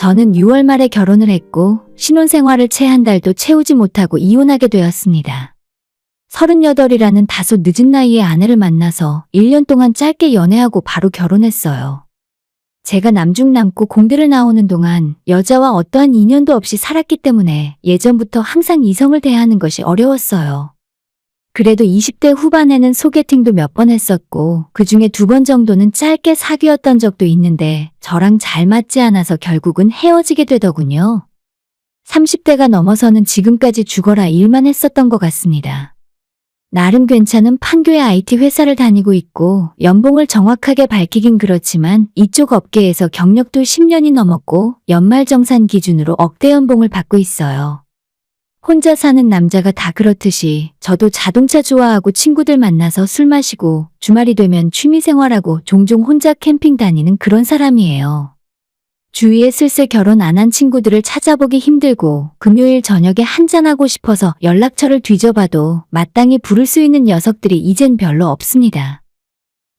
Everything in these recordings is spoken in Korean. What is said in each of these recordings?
저는 6월 말에 결혼을 했고 신혼생활을 채 한 달도 채우지 못하고 이혼하게 되었습니다. 38이라는 다소 늦은 나이에 아내를 만나서 1년 동안 짧게 연애하고 바로 결혼했어요. 제가 남중남고 공대를 나오는 동안 여자와 어떠한 인연도 없이 살았기 때문에 예전부터 항상 이성을 대하는 것이 어려웠어요. 그래도 20대 후반에는 소개팅도 몇 번 했었고 그중에 2번 정도는 짧게 사귀었던 적도 있는데 저랑 잘 맞지 않아서 결국은 헤어지게 되더군요. 30대가 넘어서는 지금까지 죽어라 일만 했었던 것 같습니다. 나름 괜찮은 판교의 IT 회사를 다니고 있고 연봉을 정확하게 밝히긴 그렇지만 이쪽 업계에서 경력도 10년이 넘었고 연말정산 기준으로 억대 연봉을 받고 있어요. 혼자 사는 남자가 다 그렇듯이 저도 자동차 좋아하고 친구들 만나서 술 마시고 주말이 되면 취미생활하고 종종 혼자 캠핑 다니는 그런 사람이에요. 주위에 슬슬 결혼 안 한 친구들을 찾아보기 힘들고 금요일 저녁에 한잔하고 싶어서 연락처를 뒤져봐도 마땅히 부를 수 있는 녀석들이 이젠 별로 없습니다.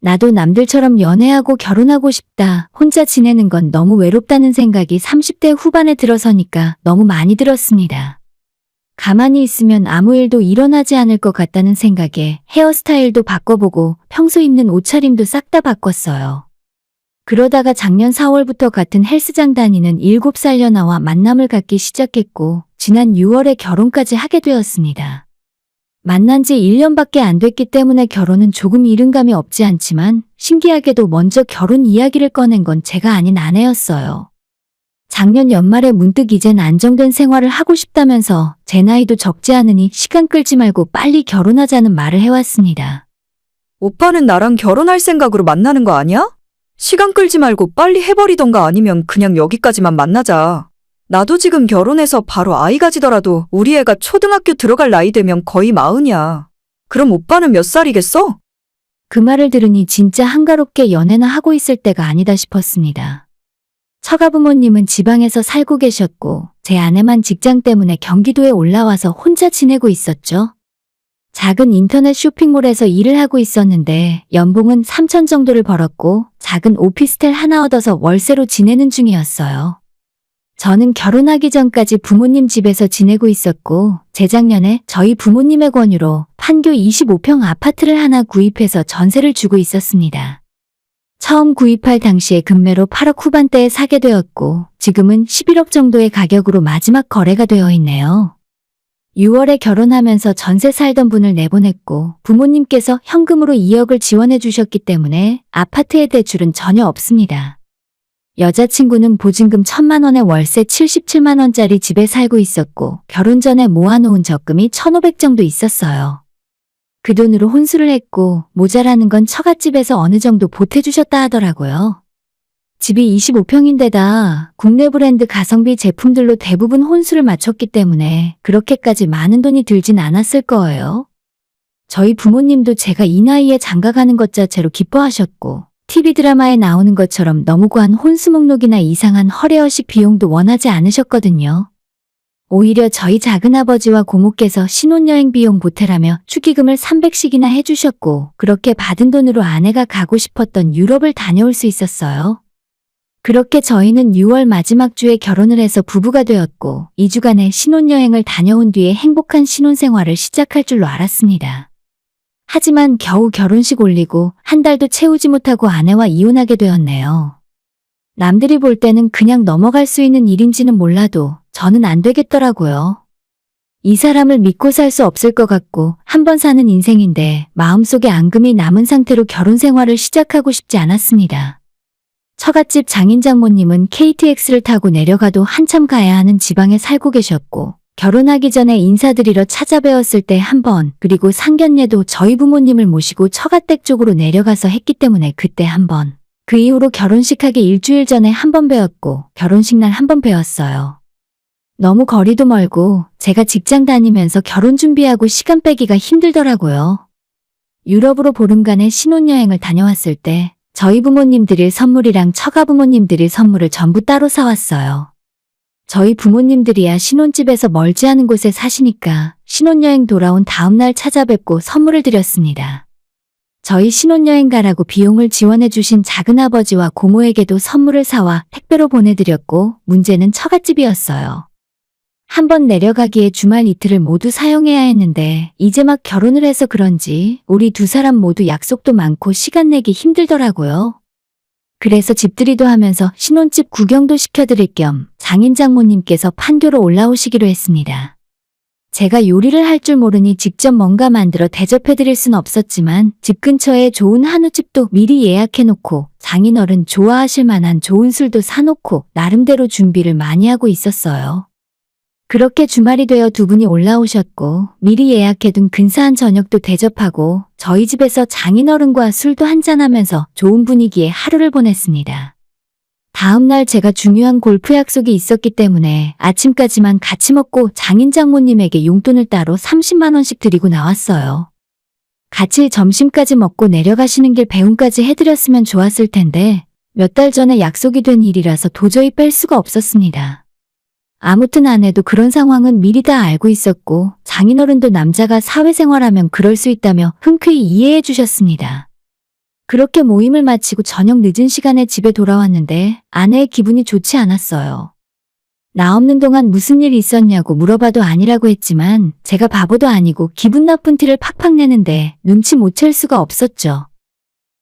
나도 남들처럼 연애하고 결혼하고 싶다, 혼자 지내는 건 너무 외롭다는 생각이 30대 후반에 들어서니까 너무 많이 들었습니다. 가만히 있으면 아무 일도 일어나지 않을 것 같다는 생각에 헤어스타일도 바꿔보고 평소 입는 옷차림도 싹 다 바꿨어요. 그러다가 작년 4월부터 같은 헬스장 다니는 7살 연하와 만남을 갖기 시작했고 지난 6월에 결혼까지 하게 되었습니다. 만난 지 1년밖에 안 됐기 때문에 결혼은 조금 이른 감이 없지 않지만 신기하게도 먼저 결혼 이야기를 꺼낸 건 제가 아닌 아내였어요. 작년 연말에 문득 이젠 안정된 생활을 하고 싶다면서 제 나이도 적지 않으니 시간 끌지 말고 빨리 결혼하자는 말을 해왔습니다. 오빠는 나랑 결혼할 생각으로 만나는 거 아니야? 시간 끌지 말고 빨리 해버리던가 아니면 그냥 여기까지만 만나자. 나도 지금 결혼해서 바로 아이 가지더라도 우리 애가 초등학교 들어갈 나이 되면 거의 40이야. 그럼 오빠는 몇 살이겠어? 그 말을 들으니 진짜 한가롭게 연애나 하고 있을 때가 아니다 싶었습니다. 처가부모님은 지방에서 살고 계셨고 제 아내만 직장 때문에 경기도에 올라와서 혼자 지내고 있었죠. 작은 인터넷 쇼핑몰에서 일을 하고 있었는데 연봉은 3천 정도를 벌었고 작은 오피스텔 하나 얻어서 월세로 지내는 중이었어요. 저는 결혼하기 전까지 부모님 집에서 지내고 있었고 재작년에 저희 부모님의 권유로 판교 25평 아파트를 하나 구입해서 전세를 주고 있었습니다. 처음 구입할 당시에 금매로 8억 후반대에 사게 되었고 지금은 11억 정도의 가격으로 마지막 거래가 되어 있네요. 6월에 결혼하면서 전세 살던 분을 내보냈고 부모님께서 현금으로 2억을 지원해 주셨기 때문에 아파트의 대출은 전혀 없습니다. 여자친구는 보증금 1,000만 원에 월세 77만 원짜리 집에 살고 있었고 결혼 전에 모아놓은 적금이 1,500 정도 있었어요. 그 돈으로 혼수를 했고 모자라는 건 처갓집에서 어느 정도 보태주셨다 하더라고요. 집이 25평인데다 국내 브랜드 가성비 제품들로 대부분 혼수를 맞췄기 때문에 그렇게까지 많은 돈이 들진 않았을 거예요. 저희 부모님도 제가 이 나이에 장가가는 것 자체로 기뻐하셨고 TV 드라마에 나오는 것처럼 너무 과한 혼수 목록이나 이상한 허례허식 비용도 원하지 않으셨거든요. 오히려 저희 작은아버지와 고모께서 신혼여행 비용 보태라며 축의금을 300씩이나 해주셨고 그렇게 받은 돈으로 아내가 가고 싶었던 유럽을 다녀올 수 있었어요. 그렇게 저희는 6월 마지막 주에 결혼을 해서 부부가 되었고 2주간의 신혼여행을 다녀온 뒤에 행복한 신혼생활을 시작할 줄로 알았습니다. 하지만 겨우 결혼식 올리고 한 달도 채우지 못하고 아내와 이혼하게 되었네요. 남들이 볼 때는 그냥 넘어갈 수 있는 일인지는 몰라도 저는 안 되겠더라고요. 이 사람을 믿고 살 수 없을 것 같고 한 번 사는 인생인데 마음속에 앙금이 남은 상태로 결혼 생활을 시작하고 싶지 않았습니다. 처갓집 장인장모님은 KTX를 타고 내려가도 한참 가야 하는 지방에 살고 계셨고 결혼하기 전에 인사드리러 찾아뵈었을 때 한 번, 그리고 상견례도 저희 부모님을 모시고 처갓댁 쪽으로 내려가서 했기 때문에 그때 한 번. 그 이후로 결혼식 하기 일주일 전에 한 번 뵈었고 결혼식 날 한 번 뵈었어요. 너무 거리도 멀고 제가 직장 다니면서 결혼 준비하고 시간 빼기가 힘들더라고요. 유럽으로 보름간의 신혼여행을 다녀왔을 때 저희 부모님 드릴 선물이랑 처가부모님 드릴 선물을 전부 따로 사왔어요. 저희 부모님들이야 신혼집에서 멀지 않은 곳에 사시니까 신혼여행 돌아온 다음날 찾아뵙고 선물을 드렸습니다. 저희 신혼여행 가라고 비용을 지원해주신 작은아버지와 고모에게도 선물을 사와 택배로 보내드렸고, 문제는 처갓집이었어요. 한번 내려가기에 주말 이틀을 모두 사용해야 했는데 이제 막 결혼을 해서 그런지 우리 두 사람 모두 약속도 많고 시간 내기 힘들더라고요. 그래서 집들이도 하면서 신혼집 구경도 시켜드릴 겸 장인 장모님께서 판교로 올라오시기로 했습니다. 제가 요리를 할 줄 모르니 직접 뭔가 만들어 대접해드릴 순 없었지만 집 근처에 좋은 한우집도 미리 예약해놓고 장인어른 좋아하실 만한 좋은 술도 사놓고 나름대로 준비를 많이 하고 있었어요. 그렇게 주말이 되어 두 분이 올라오셨고 미리 예약해둔 근사한 저녁도 대접하고 저희 집에서 장인어른과 술도 한잔하면서 좋은 분위기에 하루를 보냈습니다. 다음 날 제가 중요한 골프 약속이 있었기 때문에 아침까지만 같이 먹고 장인 장모님에게 용돈을 따로 30만 원씩 드리고 나왔어요. 같이 점심까지 먹고 내려가시는 길 배웅까지 해드렸으면 좋았을 텐데 몇 달 전에 약속이 된 일이라서 도저히 뺄 수가 없었습니다. 아무튼 아내도 그런 상황은 미리 다 알고 있었고 장인어른도 남자가 사회생활하면 그럴 수 있다며 흔쾌히 이해해 주셨습니다. 그렇게 모임을 마치고 저녁 늦은 시간에 집에 돌아왔는데 아내의 기분이 좋지 않았어요. 나 없는 동안 무슨 일 있었냐고 물어봐도 아니라고 했지만 제가 바보도 아니고 기분 나쁜 티를 팍팍 내는데 눈치 못 챌 수가 없었죠.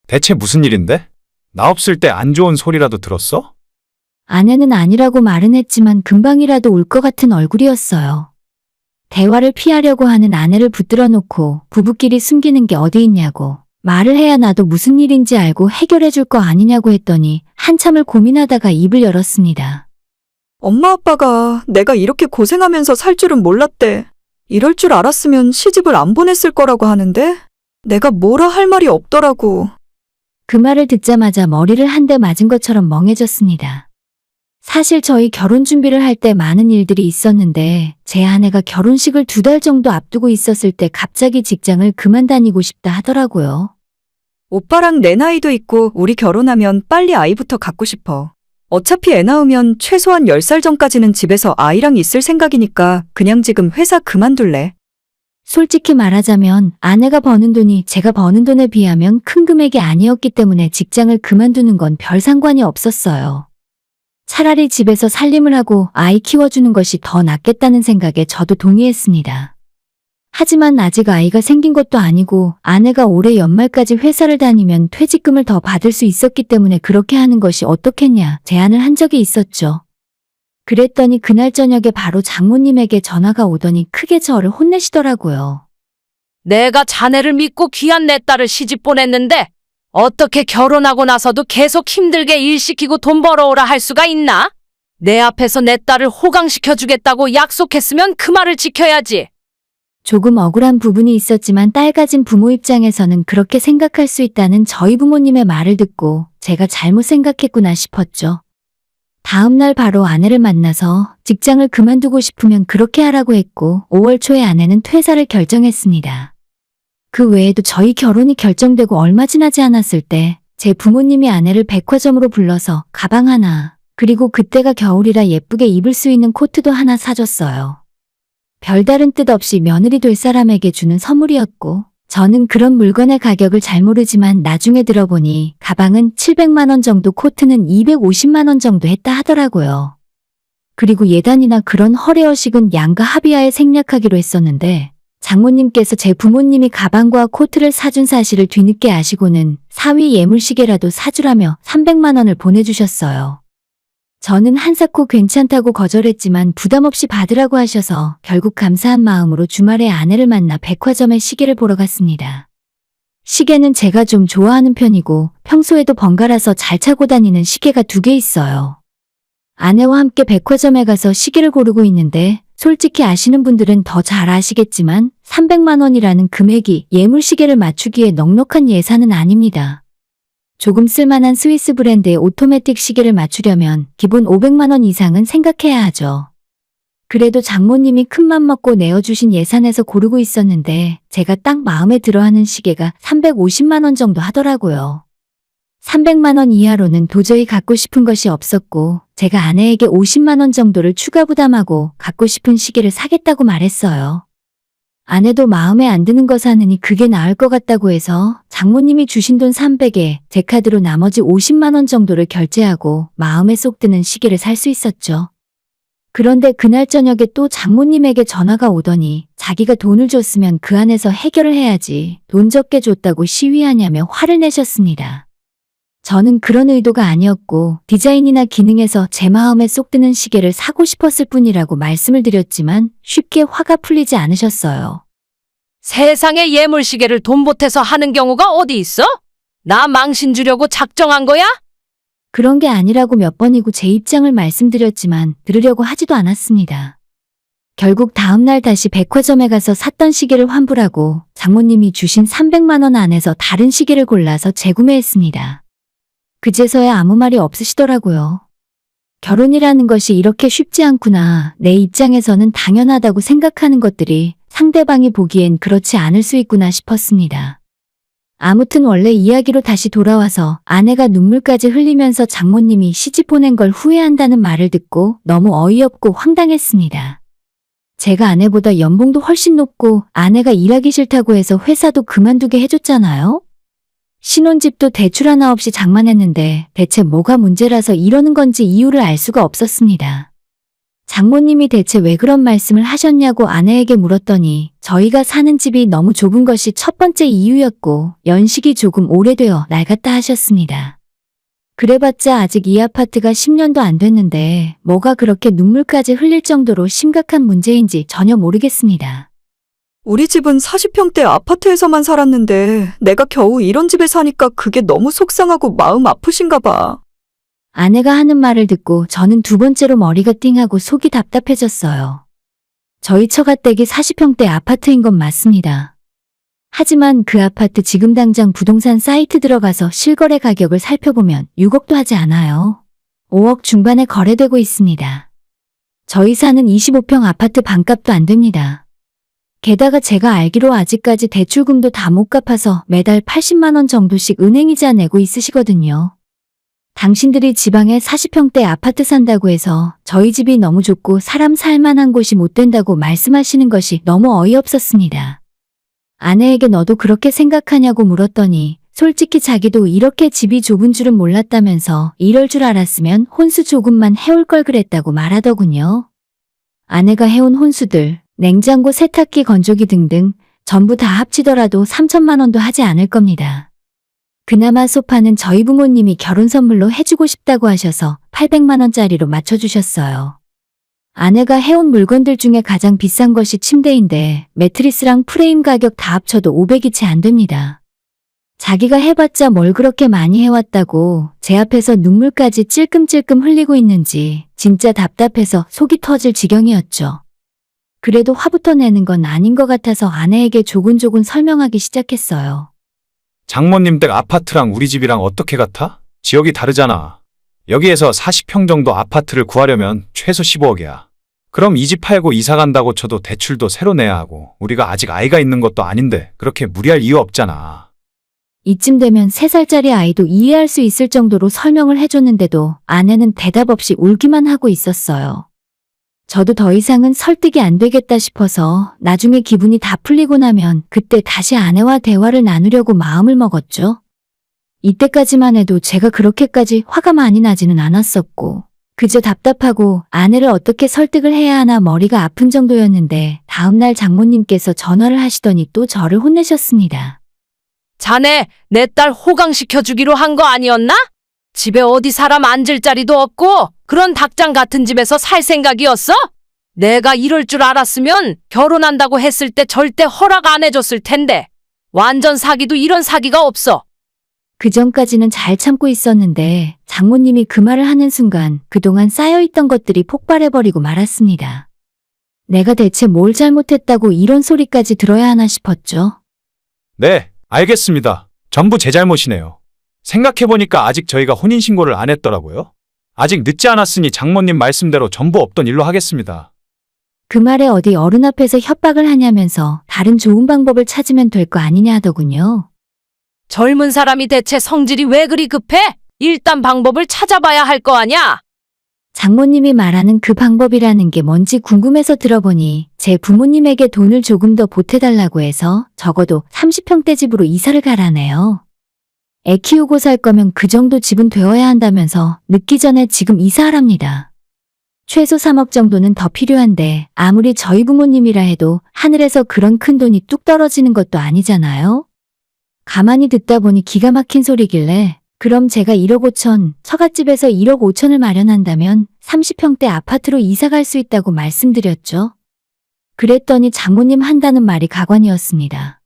대체 무슨 일인데? 나 없을 때 안 좋은 소리라도 들었어? 아내는 아니라고 말은 했지만 금방이라도 울 것 같은 얼굴이었어요. 대화를 피하려고 하는 아내를 붙들어 놓고 부부끼리 숨기는 게 어디 있냐고 말을 해야 나도 무슨 일인지 알고 해결해 줄 거 아니냐고 했더니 한참을 고민하다가 입을 열었습니다. 엄마 아빠가 내가 이렇게 고생하면서 살 줄은 몰랐대. 이럴 줄 알았으면 시집을 안 보냈을 거라고 하는데 내가 뭐라 할 말이 없더라고. 그 말을 듣자마자 머리를 한 대 맞은 것처럼 멍해졌습니다. 사실 저희 결혼 준비를 할 때 많은 일들이 있었는데 제 아내가 결혼식을 2달 정도 앞두고 있었을 때 갑자기 직장을 그만 다니고 싶다 하더라고요. 오빠랑 내 나이도 있고 우리 결혼하면 빨리 아이부터 갖고 싶어. 어차피 애 낳으면 최소한 10살 전까지는 집에서 아이랑 있을 생각이니까 그냥 지금 회사 그만둘래. 솔직히 말하자면 아내가 버는 돈이 제가 버는 돈에 비하면 큰 금액이 아니었기 때문에 직장을 그만두는 건 별 상관이 없었어요. 차라리 집에서 살림을 하고 아이 키워주는 것이 더 낫겠다는 생각에 저도 동의했습니다. 하지만 아직 아이가 생긴 것도 아니고 아내가 올해 연말까지 회사를 다니면 퇴직금을 더 받을 수 있었기 때문에 그렇게 하는 것이 어떻겠냐 제안을 한 적이 있었죠. 그랬더니 그날 저녁에 바로 장모님에게 전화가 오더니 크게 저를 혼내시더라고요. 내가 자네를 믿고 귀한 내 딸을 시집 보냈는데 어떻게 결혼하고 나서도 계속 힘들게 일 시키고 돈 벌어오라 할 수가 있나? 내 앞에서 내 딸을 호강시켜주겠다고 약속했으면 그 말을 지켜야지. 조금 억울한 부분이 있었지만 딸 가진 부모 입장에서는 그렇게 생각할 수 있다는 저희 부모님의 말을 듣고 제가 잘못 생각했구나 싶었죠. 다음 날 바로 아내를 만나서 직장을 그만두고 싶으면 그렇게 하라고 했고 5월 초에 아내는 퇴사를 결정했습니다. 그 외에도 저희 결혼이 결정되고 얼마 지나지 않았을 때 제 부모님이 아내를 백화점으로 불러서 가방 하나, 그리고 그때가 겨울이라 예쁘게 입을 수 있는 코트도 하나 사줬어요. 별다른 뜻 없이 며느리 될 사람에게 주는 선물이었고 저는 그런 물건의 가격을 잘 모르지만 나중에 들어보니 가방은 700만 원 정도, 코트는 250만 원 정도 했다 하더라고요. 그리고 예단이나 그런 허례허식은 양가 합의하에 생략하기로 했었는데 장모님께서 제 부모님이 가방과 코트를 사준 사실을 뒤늦게 아시고는 사위 예물시계라도 사주라며 300만 원을 보내주셨어요. 저는 한사코 괜찮다고 거절했지만 부담 없이 받으라고 하셔서 결국 감사한 마음으로 주말에 아내를 만나 백화점에 시계를 보러 갔습니다. 시계는 제가 좀 좋아하는 편이고 평소에도 번갈아서 잘 차고 다니는 시계가 2개 있어요. 아내와 함께 백화점에 가서 시계를 고르고 있는데 솔직히 아시는 분들은 더 잘 아시겠지만 300만 원이라는 금액이 예물시계를 맞추기에 넉넉한 예산은 아닙니다. 조금 쓸만한 스위스 브랜드의 오토매틱 시계를 맞추려면 기본 500만 원 이상은 생각해야 하죠. 그래도 장모님이 큰맘 먹고 내어주신 예산에서 고르고 있었는데 제가 딱 마음에 들어하는 시계가 350만 원 정도 하더라고요. 300만 원 이하로는 도저히 갖고 싶은 것이 없었고 제가 아내에게 50만 원 정도를 추가 부담하고 갖고 싶은 시계를 사겠다고 말했어요. 아내도 마음에 안 드는 거 사느니 그게 나을 것 같다고 해서 장모님이 주신 돈 300에 제 카드로 나머지 50만 원 정도를 결제하고 마음에 쏙 드는 시계를 살 수 있었죠. 그런데 그날 저녁에 또 장모님에게 전화가 오더니 자기가 돈을 줬으면 그 안에서 해결을 해야지 돈 적게 줬다고 시위하냐며 화를 내셨습니다. 저는 그런 의도가 아니었고 디자인이나 기능에서 제 마음에 쏙 드는 시계를 사고 싶었을 뿐이라고 말씀을 드렸지만 쉽게 화가 풀리지 않으셨어요. 세상에 예물시계를 돈 보태서 하는 경우가 어디 있어? 나 망신 주려고 작정한 거야? 그런 게 아니라고 몇 번이고 제 입장을 말씀드렸지만 들으려고 하지도 않았습니다. 결국 다음날 다시 백화점에 가서 샀던 시계를 환불하고 장모님이 주신 300만 원 안에서 다른 시계를 골라서 재구매했습니다. 그제서야 아무 말이 없으시더라고요. 결혼이라는 것이 이렇게 쉽지 않구나. 내 입장에서는 당연하다고 생각하는 것들이 상대방이 보기엔 그렇지 않을 수 있구나 싶었습니다. 아무튼 원래 이야기로 다시 돌아와서 아내가 눈물까지 흘리면서 장모님이 시집 보낸 걸 후회한다는 말을 듣고 너무 어이없고 황당했습니다. 제가 아내보다 연봉도 훨씬 높고 아내가 일하기 싫다고 해서 회사도 그만두게 해줬잖아요? 신혼집도 대출 하나 없이 장만했는데 대체 뭐가 문제라서 이러는 건지 이유를 알 수가 없었습니다. 장모님이 대체 왜 그런 말씀을 하셨냐고 아내에게 물었더니 저희가 사는 집이 너무 좁은 것이 첫 번째 이유였고 연식이 조금 오래되어 낡았다 하셨습니다. 그래봤자 아직 이 아파트가 10년도 안 됐는데 뭐가 그렇게 눈물까지 흘릴 정도로 심각한 문제인지 전혀 모르겠습니다. 우리 집은 40평대 아파트에서만 살았는데 내가 겨우 이런 집에 사니까 그게 너무 속상하고 마음 아프신가 봐. 아내가 하는 말을 듣고 저는 두 번째로 머리가 띵하고 속이 답답해졌어요. 저희 처가댁이 40평대 아파트인 건 맞습니다. 하지만 그 아파트 지금 당장 부동산 사이트 들어가서 실거래 가격을 살펴보면 6억도 하지 않아요. 5억 중반에 거래되고 있습니다. 저희 사는 25평 아파트 반값도 안 됩니다. 게다가 제가 알기로 아직까지 대출금도 다 못 갚아서 매달 80만 원 정도씩 은행이자 내고 있으시거든요. 당신들이 지방에 40평대 아파트 산다고 해서 저희 집이 너무 좁고 사람 살만한 곳이 못 된다고 말씀하시는 것이 너무 어이없었습니다. 아내에게 너도 그렇게 생각하냐고 물었더니 솔직히 자기도 이렇게 집이 좁은 줄은 몰랐다면서 이럴 줄 알았으면 혼수 조금만 해올 걸 그랬다고 말하더군요. 아내가 해온 혼수들, 냉장고, 세탁기, 건조기 등등 전부 다 합치더라도 3천만 원도 하지 않을 겁니다. 그나마 소파는 저희 부모님이 결혼 선물로 해주고 싶다고 하셔서 800만 원짜리로 맞춰주셨어요. 아내가 해온 물건들 중에 가장 비싼 것이 침대인데 매트리스랑 프레임 가격 다 합쳐도 500이 채 안 됩니다. 자기가 해봤자 뭘 그렇게 많이 해왔다고 제 앞에서 눈물까지 찔끔찔끔 흘리고 있는지 진짜 답답해서 속이 터질 지경이었죠. 그래도 화부터 내는 건 아닌 것 같아서 아내에게 조곤조곤 설명하기 시작했어요. 장모님 댁 아파트랑 우리 집이랑 어떻게 같아? 지역이 다르잖아. 여기에서 40평 정도 아파트를 구하려면 최소 15억이야. 그럼 이 집 팔고 이사 간다고 쳐도 대출도 새로 내야 하고 우리가 아직 아이가 있는 것도 아닌데 그렇게 무리할 이유 없잖아. 이쯤 되면 3살짜리 아이도 이해할 수 있을 정도로 설명을 해줬는데도 아내는 대답 없이 울기만 하고 있었어요. 저도 더 이상은 설득이 안 되겠다 싶어서 나중에 기분이 다 풀리고 나면 그때 다시 아내와 대화를 나누려고 마음을 먹었죠. 이때까지만 해도 제가 그렇게까지 화가 많이 나지는 않았었고 그저 답답하고 아내를 어떻게 설득을 해야 하나 머리가 아픈 정도였는데 다음날 장모님께서 전화를 하시더니 또 저를 혼내셨습니다. 자네 내 딸 호강시켜주기로 한 거 아니었나? 집에 어디 사람 앉을 자리도 없고 그런 닭장 같은 집에서 살 생각이었어? 내가 이럴 줄 알았으면 결혼한다고 했을 때 절대 허락 안 해줬을 텐데. 완전 사기도 이런 사기가 없어. 그전까지는 잘 참고 있었는데 장모님이 그 말을 하는 순간 그동안 쌓여있던 것들이 폭발해버리고 말았습니다. 내가 대체 뭘 잘못했다고 이런 소리까지 들어야 하나 싶었죠. 네, 알겠습니다. 전부 제 잘못이네요. 생각해보니까 아직 저희가 혼인신고를 안 했더라고요. 아직 늦지 않았으니 장모님 말씀대로 전부 없던 일로 하겠습니다. 그 말에 어디 어른 앞에서 협박을 하냐면서 다른 좋은 방법을 찾으면 될 거 아니냐 하더군요. 젊은 사람이 대체 성질이 왜 그리 급해? 일단 방법을 찾아봐야 할 거 아냐? 장모님이 말하는 그 방법이라는 게 뭔지 궁금해서 들어보니 제 부모님에게 돈을 조금 더 보태달라고 해서 적어도 30평대 집으로 이사를 가라네요. 애 키우고 살 거면 그 정도 집은 되어야 한다면서 늦기 전에 지금 이사하랍니다. 최소 3억 정도는 더 필요한데 아무리 저희 부모님이라 해도 하늘에서 그런 큰 돈이 뚝 떨어지는 것도 아니잖아요. 가만히 듣다 보니 기가 막힌 소리길래 그럼 제가 1억 5천, 처갓집에서 1억 5천을 마련한다면 30평대 아파트로 이사 갈 수 있다고 말씀드렸죠. 그랬더니 장모님 한다는 말이 가관이었습니다.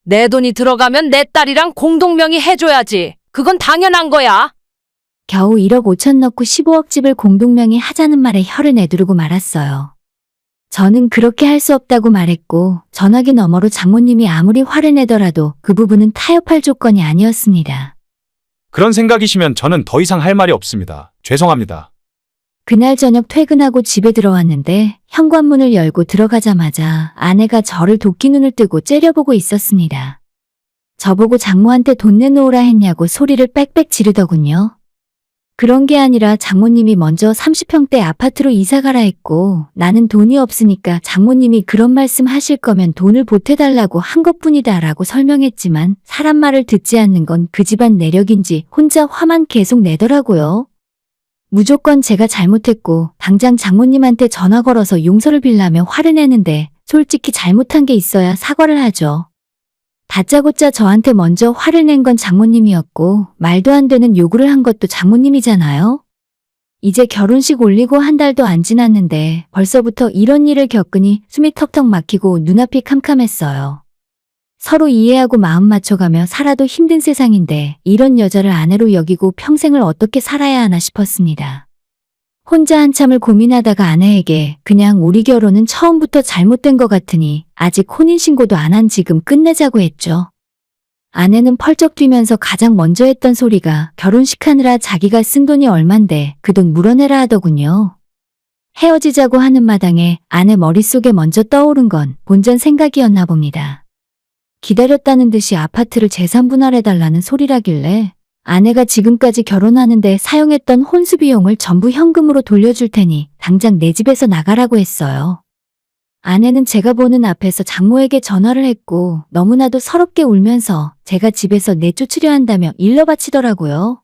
내 돈이 들어가면 내 딸이랑 공동명의 해줘야지. 그건 당연한 거야. 겨우 1억 5천 넣고 15억 집을 공동명의 하자는 말에 혀를 내두르고 말았어요. 저는 그렇게 할 수 없다고 말했고 전화기 너머로 장모님이 아무리 화를 내더라도 그 부분은 타협할 조건이 아니었습니다. 그런 생각이시면 저는 더 이상 할 말이 없습니다. 죄송합니다. 그날 저녁 퇴근하고 집에 들어왔는데 현관문을 열고 들어가자마자 아내가 저를 도끼 눈을 뜨고 째려보고 있었습니다. 저보고 장모한테 돈 내놓으라 했냐고 소리를 빽빽 지르더군요. 그런 게 아니라 장모님이 먼저 30평대 아파트로 이사가라 했고 나는 돈이 없으니까 장모님이 그런 말씀 하실 거면 돈을 보태달라고 한 것뿐이다 라고 설명했지만 사람 말을 듣지 않는 건 그 집안 내력인지 혼자 화만 계속 내더라고요. 무조건 제가 잘못했고 당장 장모님한테 전화 걸어서 용서를 빌라며 화를 내는데 솔직히 잘못한 게 있어야 사과를 하죠. 다짜고짜 저한테 먼저 화를 낸 건 장모님이었고 말도 안 되는 요구를 한 것도 장모님이잖아요. 이제 결혼식 올리고 한 달도 안 지났는데 벌써부터 이런 일을 겪으니 숨이 턱턱 막히고 눈앞이 캄캄했어요. 서로 이해하고 마음 맞춰가며 살아도 힘든 세상인데 이런 여자를 아내로 여기고 평생을 어떻게 살아야 하나 싶었습니다. 혼자 한참을 고민하다가 아내에게 그냥 우리 결혼은 처음부터 잘못된 것 같으니 아직 혼인신고도 안 한 지금 끝내자고 했죠. 아내는 펄쩍 뛰면서 가장 먼저 했던 소리가 결혼식 하느라 자기가 쓴 돈이 얼만데 그 돈 물어내라 하더군요. 헤어지자고 하는 마당에 아내 머릿속에 먼저 떠오른 건 본전 생각이었나 봅니다. 기다렸다는 듯이 아파트를 재산분할해달라는 소리라길래 아내가 지금까지 결혼하는데 사용했던 혼수 비용을 전부 현금으로 돌려줄 테니 당장 내 집에서 나가라고 했어요. 아내는 제가 보는 앞에서 장모에게 전화를 했고 너무나도 서럽게 울면서 제가 집에서 내쫓으려 한다며 일러 바치더라고요.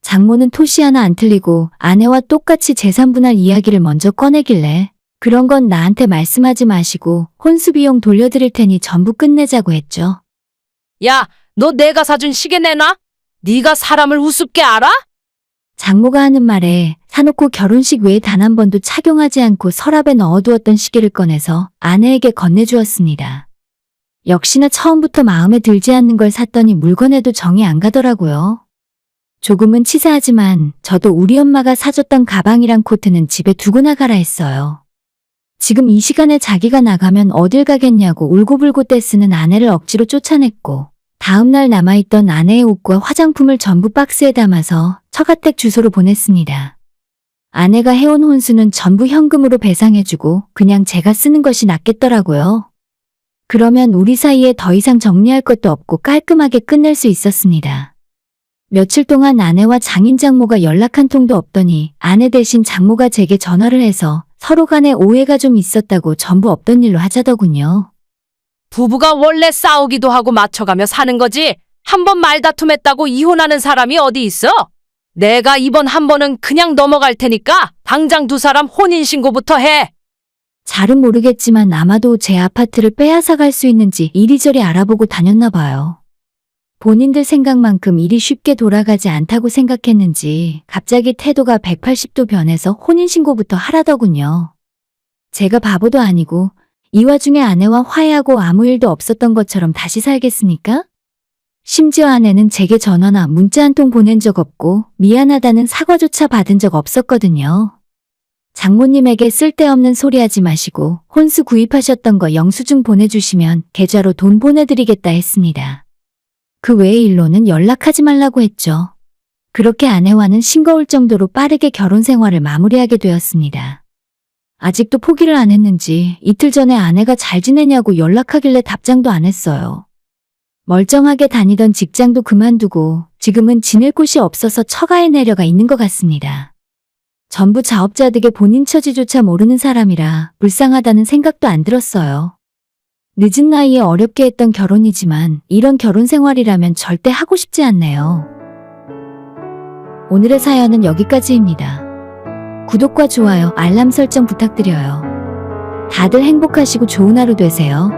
장모는 토시 하나 안 틀리고 아내와 똑같이 재산분할 이야기를 먼저 꺼내길래 그런 건 나한테 말씀하지 마시고 혼수 비용 돌려드릴 테니 전부 끝내자고 했죠. 야, 너 내가 사준 시계 내놔? 네가 사람을 우습게 알아? 장모가 하는 말에 사놓고 결혼식 외에 단 한 번도 착용하지 않고 서랍에 넣어두었던 시계를 꺼내서 아내에게 건네주었습니다. 역시나 처음부터 마음에 들지 않는 걸 샀더니 물건에도 정이 안 가더라고요. 조금은 치사하지만 저도 우리 엄마가 사줬던 가방이랑 코트는 집에 두고 나가라 했어요. 지금 이 시간에 자기가 나가면 어딜 가겠냐고 울고불고 떼쓰는 아내를 억지로 쫓아냈고 다음날 남아있던 아내의 옷과 화장품을 전부 박스에 담아서 처가댁 주소로 보냈습니다. 아내가 해온 혼수는 전부 현금으로 배상해주고 그냥 제가 쓰는 것이 낫겠더라고요. 그러면 우리 사이에 더 이상 정리할 것도 없고 깔끔하게 끝낼 수 있었습니다. 며칠 동안 아내와 장인 장모가 연락 한 통도 없더니 아내 대신 장모가 제게 전화를 해서 서로 간에 오해가 좀 있었다고 전부 없던 일로 하자더군요. 부부가 원래 싸우기도 하고 맞춰가며 사는 거지. 한 번 말다툼했다고 이혼하는 사람이 어디 있어? 내가 이번 한 번은 그냥 넘어갈 테니까 당장 두 사람 혼인신고부터 해. 잘은 모르겠지만 아마도 제 아파트를 빼앗아 갈 수 있는지 이리저리 알아보고 다녔나 봐요. 본인들 생각만큼 일이 쉽게 돌아가지 않다고 생각했는지 갑자기 태도가 180도 변해서 혼인신고부터 하라더군요. 제가 바보도 아니고 이 와중에 아내와 화해하고 아무 일도 없었던 것처럼 다시 살겠습니까? 심지어 아내는 제게 전화나 문자 한 통 보낸 적 없고 미안하다는 사과조차 받은 적 없었거든요. 장모님에게 쓸데없는 소리 하지 마시고 혼수 구입하셨던 거 영수증 보내주시면 계좌로 돈 보내드리겠다 했습니다. 그 외의 일로는 연락하지 말라고 했죠. 그렇게 아내와는 싱거울 정도로 빠르게 결혼 생활을 마무리하게 되었습니다. 아직도 포기를 안 했는지 이틀 전에 아내가 잘 지내냐고 연락하길래 답장도 안 했어요. 멀쩡하게 다니던 직장도 그만두고 지금은 지낼 곳이 없어서 처가에 내려가 있는 것 같습니다. 전부 자업자득의 본인 처지조차 모르는 사람이라 불쌍하다는 생각도 안 들었어요. 늦은 나이에 어렵게 했던 결혼이지만 이런 결혼 생활이라면 절대 하고 싶지 않네요. 오늘의 사연은 여기까지입니다. 구독과 좋아요, 알람 설정 부탁드려요. 다들 행복하시고 좋은 하루 되세요.